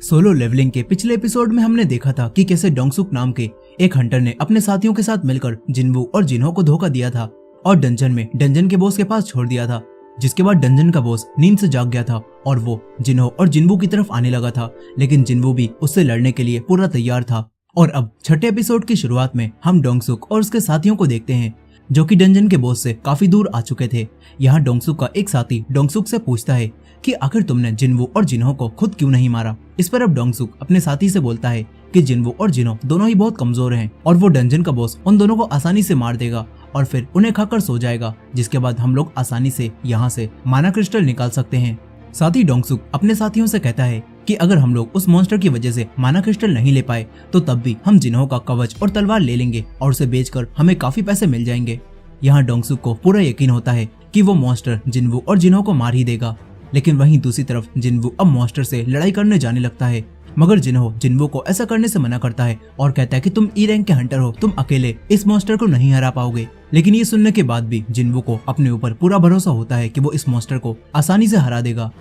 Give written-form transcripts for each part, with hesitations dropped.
Solo levelling के पिछले episode में हमने देखा था कि कैसे डोंगसुक नाम के एक हंटर ने अपने साथियों के साथ मिलकर जिनवू और जिन्हो को धोखा दिया था और डंजन में डंजन के बॉस के पास छोड़ दिया था। जिसके बाद डंजन का बॉस नींद से जाग गया था और वो जिन्हो और जिनवू की तरफ आने लगा था, लेकिन जिनवू भी उससे लड़ने के लिए पूरा तैयार था। और अब छठे एपिसोड की शुरुआत में हम डोंगसुक और उसके साथियों को देखते हैं जो कि डंजन के बॉस से काफी दूर आ चुके थे। यहाँ डोंगसुक का एक साथी डोंगसुक से पूछता है कि आखिर तुमने जिनवू और जिन्हो को खुद क्यों नहीं मारा। इस पर अब डोंगसुक अपने साथी से बोलता है कि जिनवू और जिन्हो दोनों ही बहुत कमजोर हैं और वो डंजन का बॉस उन दोनों को आसानी से मार देगा और फिर उन्हें खाकर सो जाएगा, जिसके बाद हम लोग आसानी से यहाँ से माना क्रिस्टल निकाल सकते हैं। साथ ही डोंगसुक अपने साथियों से कहता है कि अगर हम लोग उस मॉन्स्टर की वजह से माना क्रिस्टल नहीं ले पाए तो तब भी हम जिन्हो का कवच और तलवार ले लेंगे और उसे बेचकर हमें काफी पैसे मिल जाएंगे। यहाँ डोंगसुक को पूरा यकीन होता है कि वो मॉन्स्टर जिनवू और जिन्हो को मार ही देगा, लेकिन वहीं दूसरी तरफ जिनवू अब मॉन्स्टर से लड़ाई करने जाने लगता है। मगर जिन्हो जिनवू को ऐसा करने से मना करता है और कहता है कि तुम ई रैंक के हंटर हो, तुम अकेले इस मॉन्स्टर को नहीं हरा पाओगे। लेकिन ये सुनने के बाद भी जिनवू को अपने ऊपर पूरा भरोसा होता है कि वो इस मॉन्स्टर को आसानी से हरा देगा।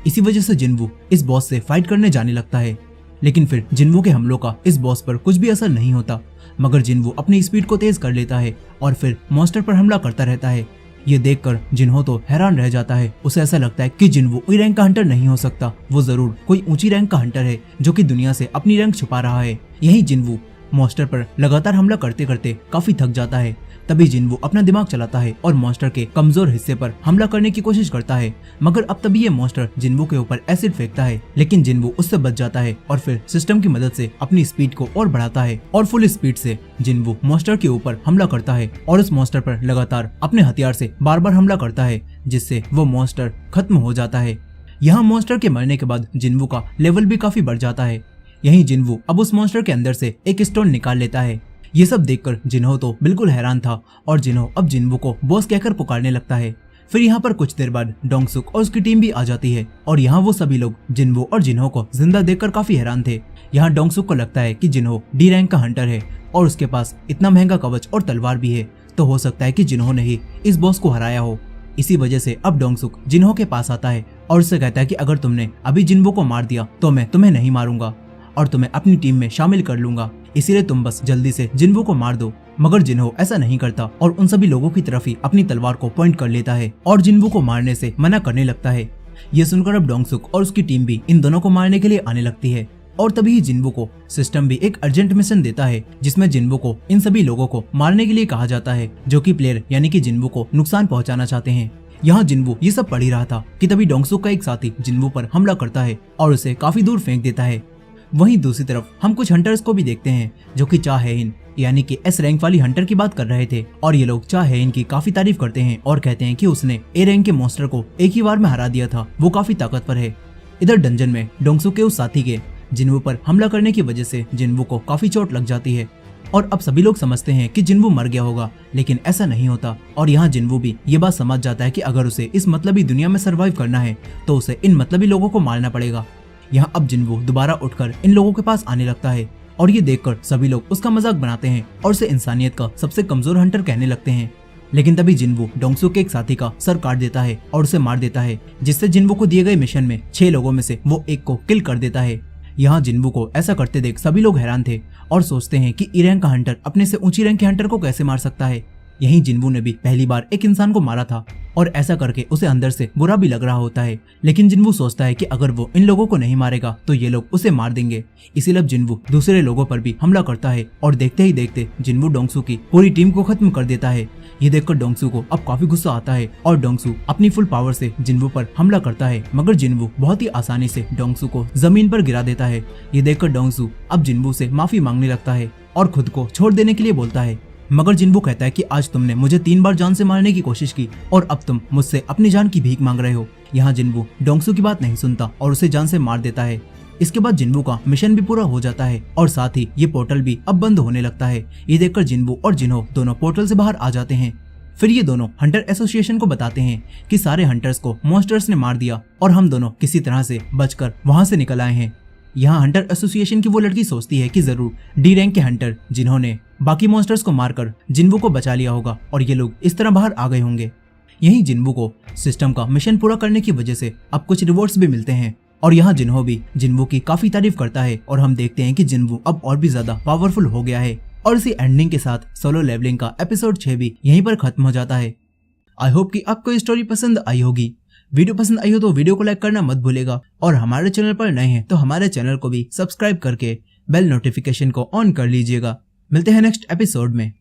इसी वजह से जिनवू इस बॉस से फाइट करने जाने लगता है, लेकिन फिर जिनवू के हमलों का इस बॉस पर कुछ भी असर नहीं होता। मगर जिनवू अपनी स्पीड को तेज कर लेता है और फिर मॉन्स्टर पर हमला करता रहता है। ये देखकर जिन्हो तो हैरान रह जाता है। उसे ऐसा लगता है कि जिनवू ई रैंक का हंटर नहीं हो सकता, वो जरूर कोई ऊंची रैंक का हंटर है जो कि दुनिया से अपनी रैंक छुपा रहा है। यही जिनवू मॉन्स्टर पर लगातार हमला करते करते काफी थक जाता है। तभी जिनवू अपना दिमाग चलाता है और मॉन्स्टर के कमजोर हिस्से पर हमला करने की कोशिश करता है। मगर अब तभी ये मॉन्स्टर जिनवू के ऊपर एसिड फेंकता है, लेकिन जिनवू उससे बच जाता है और फिर सिस्टम की मदद से अपनी स्पीड को और बढ़ाता है और फुल स्पीड से जिनवू मॉन्स्टर के ऊपर हमला करता है और उस मॉन्स्टर पर लगातार अपने हथियार से बार बार हमला करता है, जिससे वो मॉन्स्टर खत्म हो जाता है। यहाँ मॉन्स्टर के मरने के बाद जिनवू का लेवल भी काफी बढ़ जाता है। यही जिनवू अब उस मॉन्स्टर के अंदर से एक स्टोन निकाल लेता है। ये सब देखकर जिन्हो तो बिल्कुल हैरान था और जिन्हो अब जिनवू को बॉस कहकर पुकारने लगता है। फिर यहाँ पर कुछ देर बाद डोंगसुक और उसकी टीम भी आ जाती है और यहाँ वो सभी लोग जिनवू और जिन्हो को जिंदा देखकर काफी हैरान थे। यहाँ डोंगसुक को लगता है कि जिन्हो डी रैंक का हंटर है और उसके पास इतना महंगा कवच और तलवार भी है, तो हो सकता है कि जिन्हो ने ही इस बॉस को हराया हो। इसी वजह से अब डोंगसुक जिन्हो के पास आता है और उससे कहता है कि अगर तुमने अभी जिनवू को मार दिया तो मैं तुम्हें नहीं मारूंगा और तुम्हें अपनी टीम में शामिल कर लूंगा, इसीलिए तुम बस जल्दी से जिनवू को मार दो। मगर जिन्हो ऐसा नहीं करता और उन सभी लोगों की तरफ ही अपनी तलवार को पॉइंट कर लेता है और जिनवू को मारने से मना करने लगता है। ये सुनकर अब डोंगसुक और उसकी टीम भी इन दोनों को मारने के लिए आने लगती है और तभी ही जिनवू को सिस्टम भी एक अर्जेंट मिशन देता है जिसमें जिनवू को इन सभी लोगों को मारने के लिए कहा जाता है जो कि प्लेयर यानी कि जिनवू को नुकसान पहुंचाना चाहते हैं। यहाँ जिनवू ये सब पढ़ ही रहा था कि तभी डोंगसुक का एक साथी जिनवू पर हमला करता है और उसे काफी दूर फेंक देता है। वहीं दूसरी तरफ हम कुछ हंटर्स को भी देखते हैं जो कि चा हेइन यानी कि एस रैंक वाली हंटर की बात कर रहे थे और ये लोग चा हेइन की काफी तारीफ करते हैं और कहते हैं कि उसने ए रैंक के मॉन्स्टर को एक ही बार में हरा दिया था, वो काफी ताकतवर है। इधर डंजन में डोंगसुक के उस साथी के जिनवू पर हमला करने की वजह से जिनवू को काफी चोट लग जाती है और अब सभी लोग समझते हैं कि जिनवू मर गया होगा, लेकिन ऐसा नहीं होता। और यहाँ जिनवू भी ये बात समझ जाता है कि अगर उसे इस मतलबी दुनिया में सरवाइव करना है तो उसे इन मतलबी लोगों को मारना पड़ेगा। यहाँ अब जिनवू दोबारा उठकर इन लोगों के पास आने लगता है और ये देखकर सभी लोग उसका मजाक बनाते हैं और उसे इंसानियत का सबसे कमजोर हंटर कहने लगते हैं। लेकिन तभी जिनवू डोंगसुक के एक साथी का सर काट देता है और उसे मार देता है, जिससे जिनवू को दिए गए मिशन में 6 लोगों में से वो एक को किल कर देता है। यहाँ जिनवू को ऐसा करते देख सभी लोग हैरान थे और सोचते हैं कि ई रैंक का हंटर अपने से ऊंची रैंक के हंटर को कैसे मार सकता है। यही जिनवू ने भी पहली बार एक इंसान को मारा था और ऐसा करके उसे अंदर से बुरा भी लग रहा होता है, लेकिन जिनवू सोचता है कि अगर वो इन लोगों को नहीं मारेगा तो ये लोग उसे मार देंगे। इसीलिए जिनवू दूसरे लोगों पर भी हमला करता है और देखते ही देखते जिनवू डोंगसू की पूरी टीम को खत्म कर देता है। ये देखकर डोंगसू को अब काफी गुस्सा आता है और डोंगसू अपनी फुल पावर से जिनवू पर हमला करता है, मगर जिनवू बहुत ही आसानी से डोंगसू को जमीन पर गिरा देता है। ये देखकर डोंगसू अब जिनवू से माफी मांगने लगता है और खुद को छोड़ देने के लिए बोलता है। मगर जिनवू कहता है कि आज तुमने मुझे 3 बार जान से मारने की कोशिश की और अब तुम मुझसे अपनी जान की भीख मांग रहे हो। यहाँ जिनवू डोंगसू की बात नहीं सुनता और उसे जान से मार देता है। इसके बाद जिनवू का मिशन भी पूरा हो जाता है और साथ ही ये पोर्टल भी अब बंद होने लगता है। ये देखकर जिनवू और जिन्हो दोनों पोर्टल से बाहर आ जाते हैं। फिर ये दोनों हंटर एसोसिएशन को बताते हैं कि सारे हंटर्स को मॉन्स्टर्स ने मार दिया और हम दोनों किसी तरह से बचकर वहां से निकल आए हैं। यहाँ हंटर एसोसिएशन की वो लड़की सोचती है कि जरूर डी रैंक के हंटर जिन्होंने बाकी मॉन्स्टर्स को मारकर जिनवू को बचा लिया होगा और ये लोग इस तरह बाहर आ गए होंगे। यहीं जिन्वू को सिस्टम का मिशन पूरा करने की वजह से अब कुछ रिवॉर्ड्स भी मिलते हैं। और यहाँ जिन्हो भी जिन्वू की काफी तारीफ करता है और हम देखते हैं कि जिन्वू अब और भी ज्यादा पावरफुल हो गया है। और इसी एंडिंग के साथ सोलो लेवलिंग का एपिसोड 6 भी यहीं पर खत्म हो जाता है। आई होप कि आपको ये स्टोरी पसंद आई होगी। वीडियो पसंद आई हो तो वीडियो को लाइक करना मत भूलेगा और हमारे चैनल पर नए हैं तो हमारे चैनल को भी सब्सक्राइब करके बेल नोटिफिकेशन को ऑन कर लीजिएगा। मिलते हैं नेक्स्ट एपिसोड में।